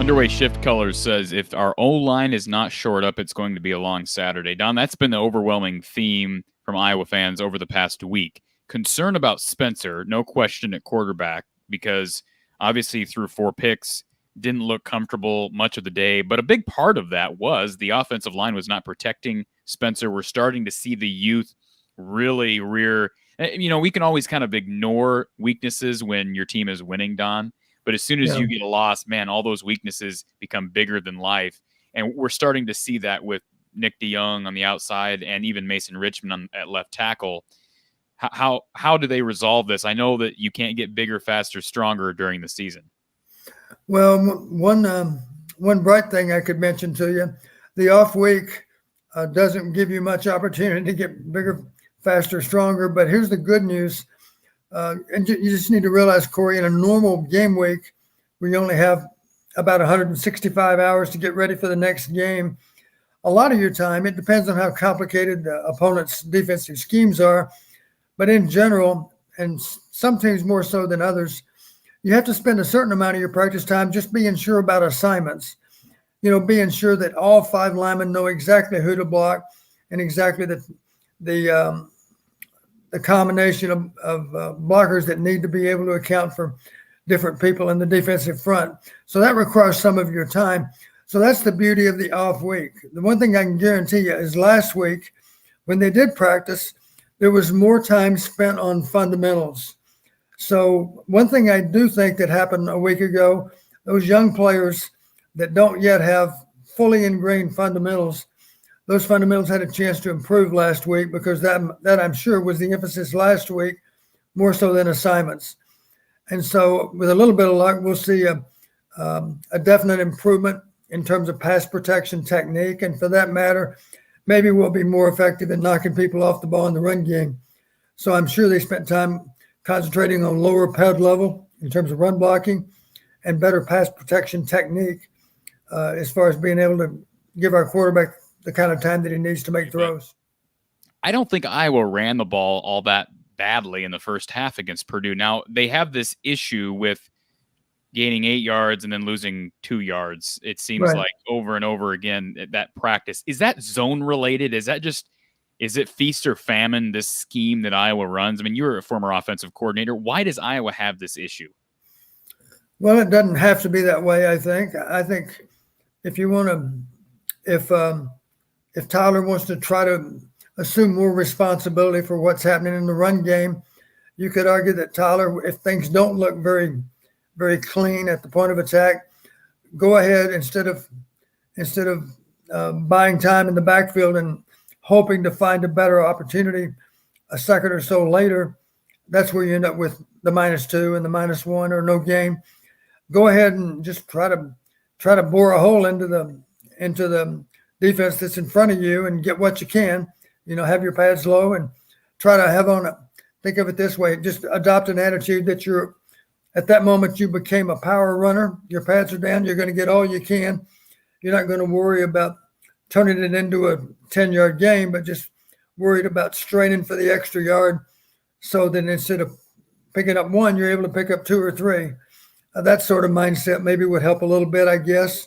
Underway Shift Colors says if our O-line is not shored up, it's going to be a long Saturday. Don, that's been the overwhelming theme from Iowa fans over the past week. Concern about Spencer, no question, at quarterback, because obviously he threw 4 picks, didn't look comfortable much of the day. But a big part of that was the offensive line was not protecting Spencer. We're starting to see the youth really rear. We can always kind of ignore weaknesses when your team is winning, Don. But as soon as you get a loss, man, all those weaknesses become bigger than life. And we're starting to see that with Nick DeYoung on the outside and even Mason Richmond at left tackle. How do they resolve this? I know that you can't get bigger, faster, stronger during the season. Well, one bright thing I could mention to you, the off week doesn't give you much opportunity to get bigger, faster, stronger. But here's the good news. And you just need to realize, Corey, in a normal game week, we only have about 165 hours to get ready for the next game. A lot of your time, it depends on how complicated the opponent's defensive schemes are. But in general, and some teams more so than others, you have to spend a certain amount of your practice time just being sure about assignments. Being sure that all 5 linemen know exactly who to block and exactly the combination of blockers that need to be able to account for different people in the defensive front. So that requires some of your time. So that's the beauty of the off week. The one thing I can guarantee you is last week, when they did practice, there was more time spent on fundamentals. So one thing I do think that happened a week ago, those young players that don't yet have fully ingrained fundamentals, those fundamentals had a chance to improve last week because that I'm sure was the emphasis last week, more so than assignments. And so with a little bit of luck, we'll see a definite improvement in terms of pass protection technique. And for that matter, maybe we'll be more effective in knocking people off the ball in the run game. So I'm sure they spent time concentrating on lower pad level in terms of run blocking and better pass protection technique as far as being able to give our quarterback the kind of time that he needs to make throws. I don't think Iowa ran the ball all that badly in the first half against Purdue. Now, they have this issue with gaining 8 yards and then losing 2 yards. It seems like over and over again at that practice. Is that zone related? Is it feast or famine, this scheme that Iowa runs? I mean, you're a former offensive coordinator. Why does Iowa have this issue? Well, it doesn't have to be that way, I think. I think if you want to, if Tyler wants to try to assume more responsibility for what's happening in the run game, you could argue that Tyler, if things don't look very, very clean at the point of attack, go ahead instead of buying time in the backfield and hoping to find a better opportunity a second or so later. That's where you end up with the -2 and the -1 or no game. Go ahead and just try to bore a hole into the defense that's in front of you and get what you can. Have your pads low and try to have on think of it this way, just adopt an attitude that you're at that moment you became a power runner. Your pads are down, you're going to get all you can. You're not going to worry about turning it into a 10-yard game, but just worried about straining for the extra yard so that instead of picking up 1, you're able to pick up 2 or 3. That sort of mindset maybe would help a little bit, I guess.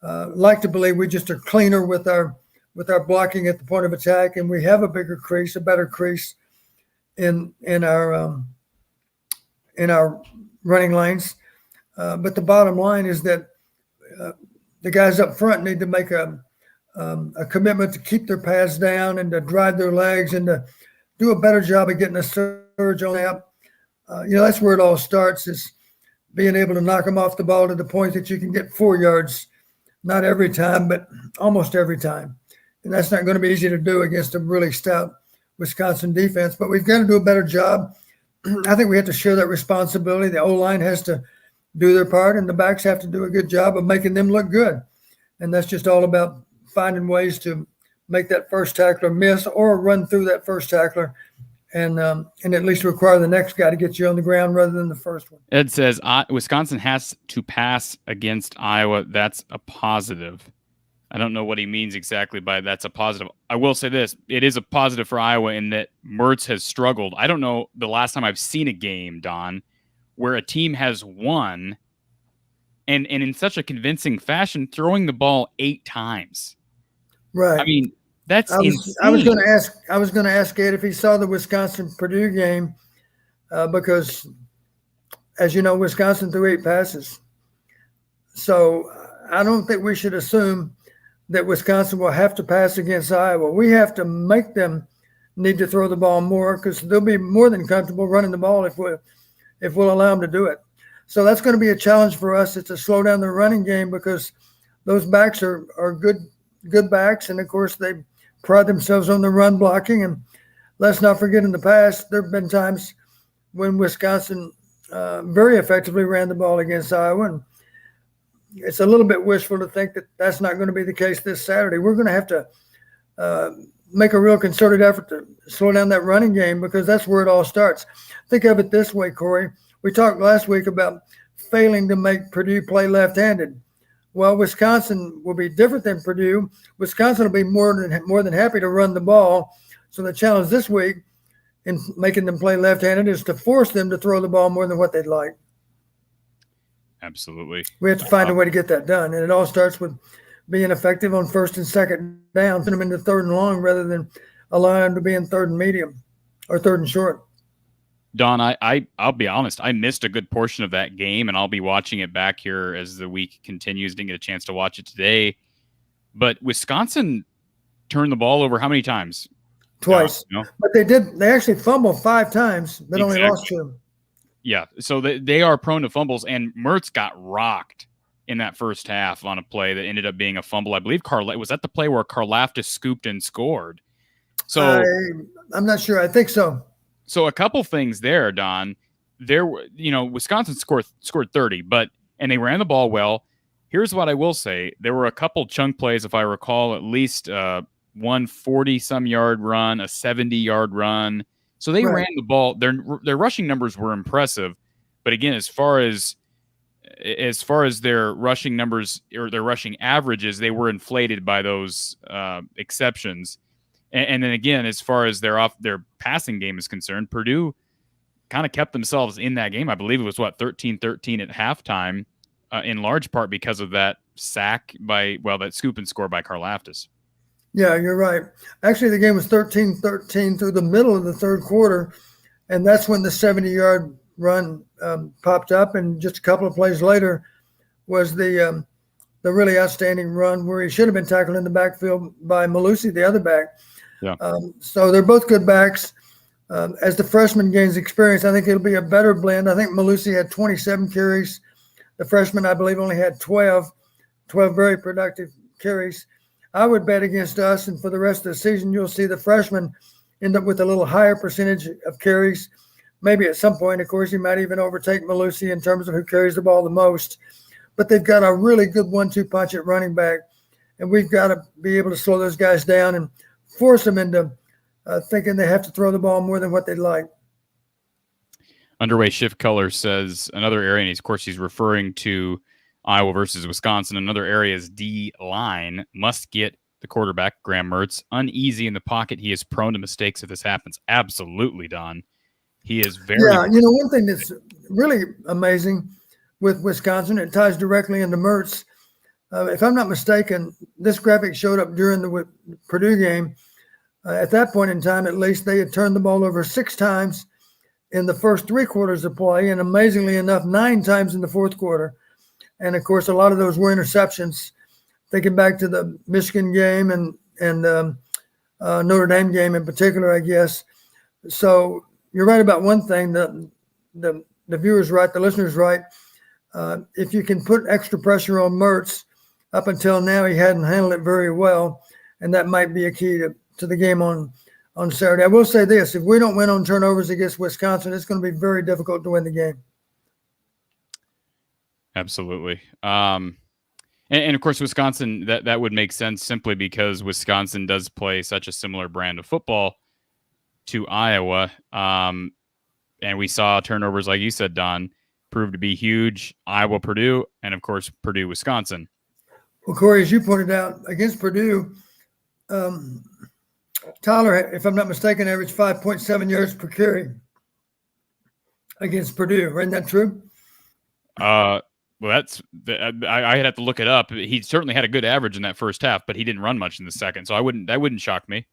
Like to believe we just are cleaner with our blocking at the point of attack, and we have a bigger crease, a better crease in our running lanes. But the bottom line is that the guys up front need to make a commitment to keep their pads down and to drive their legs and to do a better job of getting a surge on up. That's where it all starts, is being able to knock them off the ball to the point that you can get 4 yards, not every time, but almost every time. And that's not going to be easy to do against a really stout Wisconsin defense, but we've got to do a better job. I think we have to share that responsibility. The O-line has to do their part, and the backs have to do a good job of making them look good. And that's just all about finding ways to make that first tackler miss or run through that first tackler and at least require the next guy to get you on the ground rather than the first one. Ed says Wisconsin has to pass against Iowa. That's a positive. I don't know what he means exactly by that's a positive. I will say this. It is a positive for Iowa in that Mertz has struggled. I don't know the last time I've seen a game, Don, where a team has won and in such a convincing fashion, throwing the ball 8 times. Right. I mean, that's insane. I was going to ask Ed if he saw the Wisconsin Purdue game because, as you know, Wisconsin threw 8 passes. So I don't think we should assume that Wisconsin will have to pass against Iowa. We have to make them need to throw the ball more because they'll be more than comfortable running the ball if we'll allow them to do it. So that's going to be a challenge for us. It's to slow down the running game because those backs are good backs, and of course they pride themselves on the run blocking. And let's not forget, in the past there have been times when Wisconsin very effectively ran the ball against Iowa, and it's a little bit wishful to think that that's not going to be the case this Saturday. We're going to have to make a real concerted effort to slow down that running game because that's where it all starts. Think of it this way, Corey. We talked last week about failing to make Purdue play left-handed. Well, Wisconsin will be different than Purdue. Wisconsin will be more than happy to run the ball. So the challenge this week in making them play left-handed is to force them to throw the ball more than what they'd like. Absolutely. We have to find a way to get that done. And it all starts with being effective on first and second down, put them into third and long rather than allowing them to be in third and medium or third and short. Don, I'll be honest, I missed a good portion of that game, and I'll be watching it back here as the week continues. Didn't get a chance to watch it today. But Wisconsin turned the ball over how many times? Twice. No? But they actually fumbled 5 times, but only lost 2. Yeah, so they are prone to fumbles, and Mertz got rocked in that first half on a play that ended up being a fumble. I believe was that the play where Karlaftis scooped and scored. So I'm not sure. I think so. So a couple things there, Don. Wisconsin scored 30, and they ran the ball well. Here's what I will say: there were a couple chunk plays, if I recall, at least 140-some yard run, a 70-yard run. So they ran the ball. Their rushing numbers were impressive, but again, as far as their rushing numbers or their rushing averages, they were inflated by those exceptions. And then again, as far as their passing game is concerned, Purdue kind of kept themselves in that game. I believe it was 13-13 at halftime, in large part because of that sack that scoop and score by Karlaftis. Yeah, you're right. Actually, the game was 13-13 through the middle of the third quarter, and that's when the 70-yard run popped up. And just a couple of plays later was the really outstanding run where he should have been tackled in the backfield by Malusi, the other back. Yeah. So they're both good backs. As the freshman gains experience, I think it'll be a better blend. I think Malusi had 27 carries. The freshman, I believe, only had 12 very productive carries. I would bet against us, and for the rest of the season, you'll see the freshmen end up with a little higher percentage of carries. Maybe at some point, of course, he might even overtake Malusi in terms of who carries the ball the most. But they've got a really good 1-2 punch at running back, and we've got to be able to slow those guys down and force them into thinking they have to throw the ball more than what they'd like. Underway Shift Color says another area, and of course he's referring to Iowa versus Wisconsin. Another area is D-line. Must get the quarterback, Graham Mertz, uneasy in the pocket. He is prone to mistakes if this happens. Absolutely, Don. He is very... Yeah, one thing that's really amazing with Wisconsin, it ties directly into Mertz. If I'm not mistaken, this graphic showed up during the Purdue game. At that point in time, at least, they had turned the ball over 6 times in the first 3 quarters of play, and amazingly enough, 9 times in the fourth quarter. And of course, a lot of those were interceptions. Thinking back to the Michigan game and Notre Dame game in particular, I guess. So you're right about one thing. The viewer's right, the listener's right. If you can put extra pressure on Mertz, up until now he hadn't handled it very well, and that might be a key to the game on Saturday. I will say this: if we don't win on turnovers against Wisconsin, it's going to be very difficult to win the game. Absolutely. And of course, Wisconsin, that would make sense simply because Wisconsin does play such a similar brand of football to Iowa. And we saw turnovers, like you said, Don, prove to be huge. Iowa, Purdue, and of course, Purdue, Wisconsin. Well, Corey, as you pointed out, against Purdue, Tyler, if I'm not mistaken, averaged 5.7 yards per carry against Purdue. Isn't that true? Well, I'd have to look it up. He certainly had a good average in that first half, but he didn't run much in the second. So that wouldn't shock me.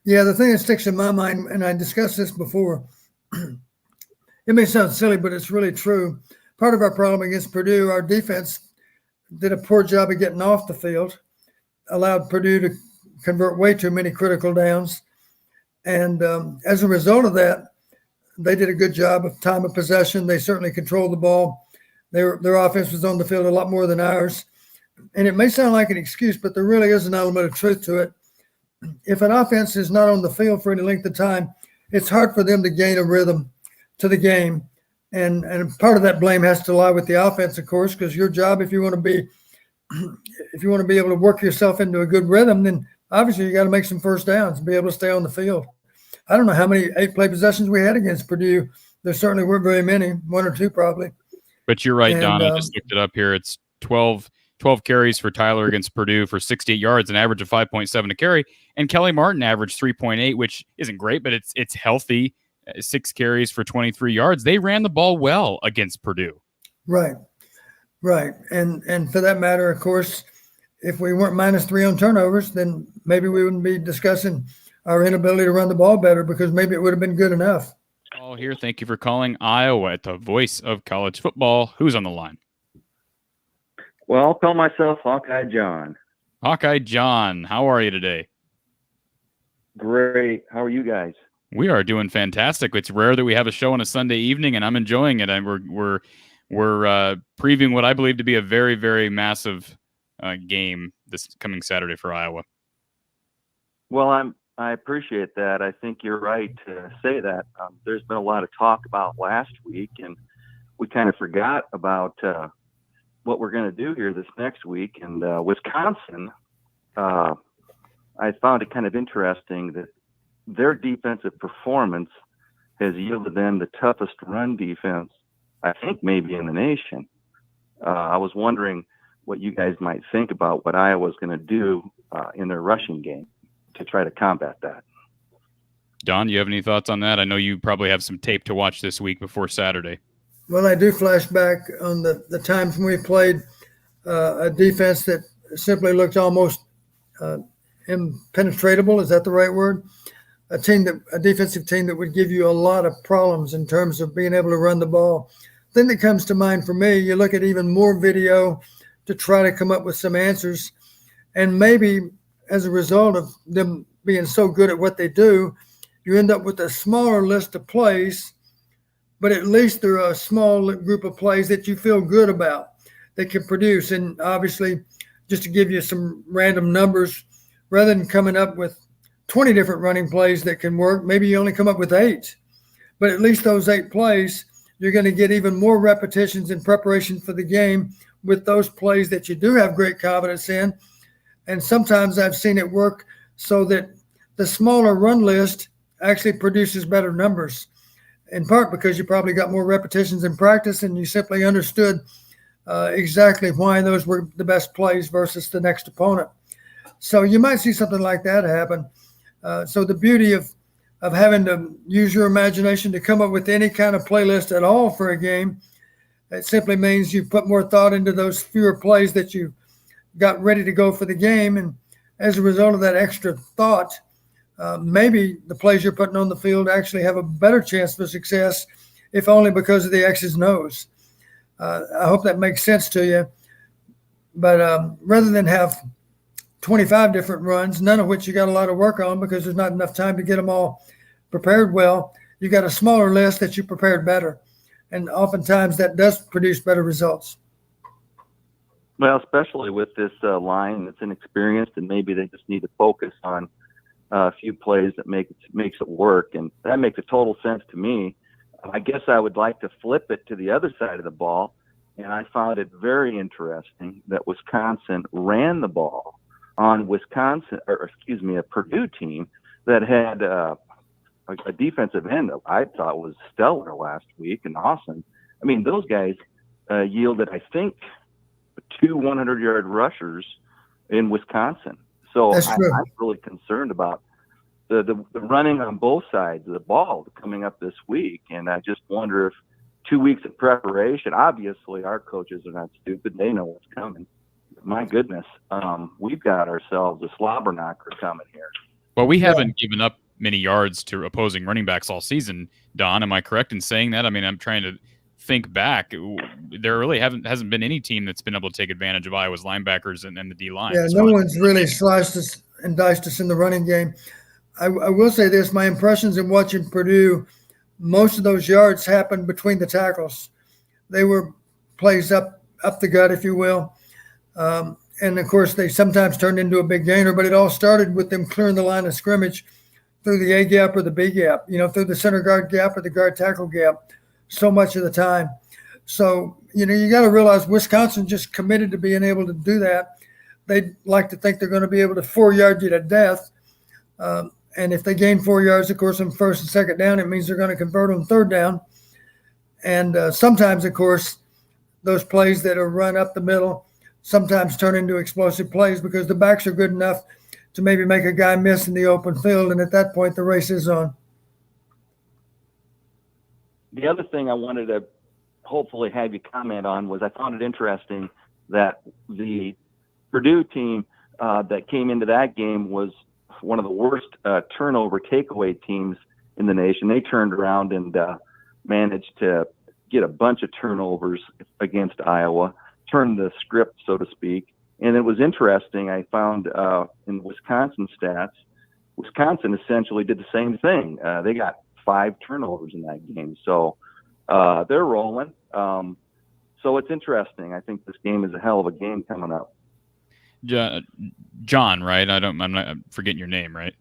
Yeah, the thing that sticks in my mind, and I discussed this before, it may sound silly, but it's really true. Part of our problem against Purdue, our defense did a poor job of getting off the field, allowed Purdue to convert way too many critical downs. And as a result of that, they did a good job of time of possession. They certainly controlled the ball. Their offense was on the field a lot more than ours. And it may sound like an excuse, but there really is an element of truth to it. If an offense is not on the field for any length of time, it's hard for them to gain a rhythm to the game. And part of that blame has to lie with the offense, of course, because your job, if you want to be able to work yourself into a good rhythm, then obviously you got to make some first downs and be able to stay on the field. I don't know how many 8-play possessions we had against Purdue. There certainly weren't very many, 1 or 2 probably. But you're right, Don. I just looked it up here. It's 12 carries for Tyler against Purdue for 68 yards, an average of 5.7 a carry. And Kelly Martin averaged 3.8, which isn't great, but it's healthy. 6 carries for 23 yards. They ran the ball well against Purdue. Right. And for that matter, of course, if we weren't -3 on turnovers, then maybe we wouldn't be discussing our inability to run the ball better, because maybe it would have been good enough. All here. Thank you for calling Iowa at the voice of college football. Who's on the line? Well, I'll call myself Hawkeye John. Hawkeye John, how are you today? Great. How are you guys? We are doing fantastic. It's rare that we have a show on a Sunday evening, and I'm enjoying it. And we're previewing what I believe to be a very, very massive game this coming Saturday for Iowa. Well, I appreciate that. I think you're right to say that. There's been a lot of talk about last week, and we kind of forgot about what we're going to do here this next week. And Wisconsin, I found it kind of interesting that their defensive performance has yielded them the toughest run defense, I think, maybe in the nation. I was wondering what you guys might think about what Iowa's going to do in their rushing game to try to combat that. Don, you have any thoughts on that? I know you probably have some tape to watch this week before Saturday. Well, I do flash back on the times when we played a defense that simply looked almost impenetrable. Is that the right word? A defensive team that would give you a lot of problems in terms of being able to run the ball. The thing that comes to mind for me, you look at even more video to try to come up with some answers. And maybe as a result of them being so good at what they do, you end up with a smaller list of plays, but at least there are a small group of plays that you feel good about that can produce. And obviously, just to give you some random numbers, rather than coming up with 20 different running plays that can work, maybe you only come up with 8. But at least those 8 plays, you're going to get even more repetitions in preparation for the game with those plays that you do have great confidence in. And sometimes I've seen it work so that the smaller run list actually produces better numbers, in part because you probably got more repetitions in practice and you simply understood exactly why those were the best plays versus the next opponent. So you might see something like that happen. So the beauty of having to use your imagination to come up with any kind of playlist at all for a game, it simply means you put more thought into those fewer plays that you got ready to go for the game. And as a result of that extra thought, maybe the plays you're putting on the field actually have a better chance for success, if only because of the X's and O's. I hope that makes sense to you. But rather than have 25 different runs, none of which you got a lot of work on because there's not enough time to get them all prepared well, you got a smaller list that you prepared better. And oftentimes that does produce better results. Well, especially with this line that's inexperienced, and maybe they just need to focus on a few plays that makes it work. And that makes a total sense to me. I guess I would like to flip it to the other side of the ball. And I found it very interesting that Wisconsin ran the ball on a Purdue team that had a defensive end that I thought was stellar last week and awesome. I mean, those guys yielded, I think, 2 100-yard rushers in Wisconsin. So I'm really concerned about the running on both sides of the ball coming up this week. And I just wonder if 2 weeks of preparation. Obviously, our coaches are not stupid. They know what's coming. My goodness, we've got ourselves a slobber knocker coming here. Well, we haven't given up many yards to opposing running backs all season, Don. Am I correct in saying that? I mean, I'm trying to think back. There really hasn't been any team that's been able to take advantage of Iowa's linebackers and the D-line. Yeah, no one's really sliced us and diced us in the running game. I will say this, my impressions in watching Purdue, most of those yards happened between the tackles. They were plays up the gut, if you will. And, of course, they sometimes turned into a big gainer, but it all started with them clearing the line of scrimmage through the A gap or the B gap, through the center guard gap or the guard tackle gap so much of the time. So, you got to realize Wisconsin just committed to being able to do that. They'd like to think they're going to be able to 4-yard you to death. And if they gain 4 yards, of course, on first and second down, it means they're going to convert on third down. And sometimes, of course, those plays that are run up the middle sometimes turn into explosive plays because the backs are good enough to maybe make a guy miss in the open field. And at that point, the race is on. The other thing I wanted to hopefully have you comment on was I found it interesting that the Purdue team that came into that game was one of the worst turnover takeaway teams in the nation. They turned around and managed to get a bunch of turnovers against Iowa, turned the script, so to speak. And it was interesting. I found in Wisconsin stats, Wisconsin essentially did the same thing. They got 5 turnovers in that game. So they're rolling. So it's interesting. I think this game is a hell of a game coming up. John, right? I'm not forgetting your name, right?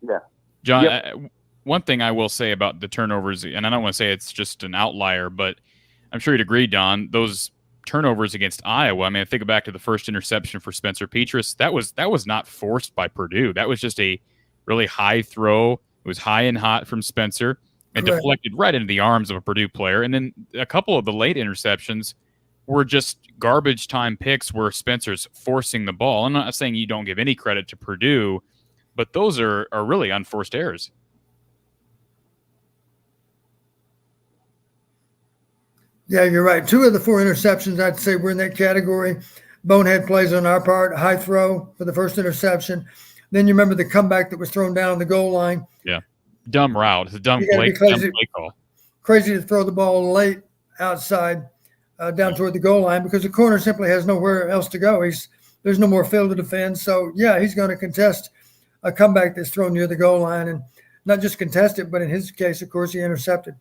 Yeah. John, yep. One thing I will say about the turnovers, and I don't want to say it's just an outlier, but I'm sure you'd agree, Don, those turnovers against Iowa. I mean, I think back to the first interception for Spencer Petras. That was not forced by Purdue. That was just a really high throw. It was high and hot from Spencer and deflected right into the arms of a Purdue player. And then a couple of the late interceptions were just garbage time picks where Spencer's forcing the ball. I'm not saying you don't give any credit to Purdue, but those are really unforced errors. Yeah, you're right. 2 of the 4 interceptions, I'd say, were in that category. Bonehead plays on our part, high throw for the first interception. Then you remember the comeback that was thrown down on the goal line. Yeah. Dumb route. It's a dumb play call. Crazy to throw the ball late outside down toward the goal line because the corner simply has nowhere else to go. There's no more field to defend. So, yeah, he's going to contest a comeback that's thrown near the goal line and not just contest it, but in his case, of course, he intercepted.